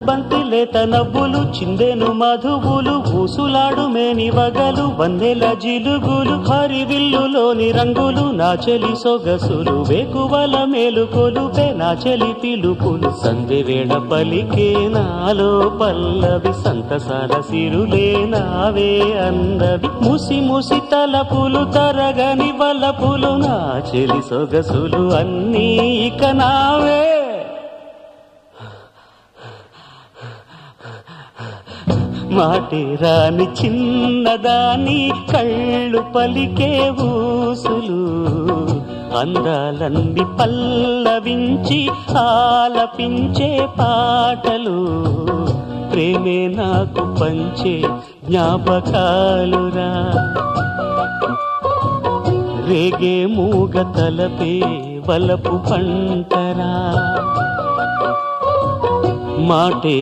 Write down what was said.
బంతి లేత నవ్వులు చిందెను మధువులు ఊసులాడు మేని వగలు వందెల జిలుగులు హరివిల్లులోని రంగులు నా చెలి సొగసులు వేకువల మేలుకొలు నా చెలి పిలుపులు సంధి వేళ పలికే నాలో పల్లవి సంతసాల సిరులే నావే అందవి ముసి ముసి తలపులు తరగని వలపులు నా చెలి సొగసులు అన్నీ ఇక నావే మాటే రాని చిన్నదాని కళ్ళు పలికే ఊసులు అందాలన్నీ పల్లవించి ఆలపించే పాటలు ప్రేమే నాకు పంచే జ్ఞాపకాలురా రేగే మూగ తలపే వలపు పంటరా మాటే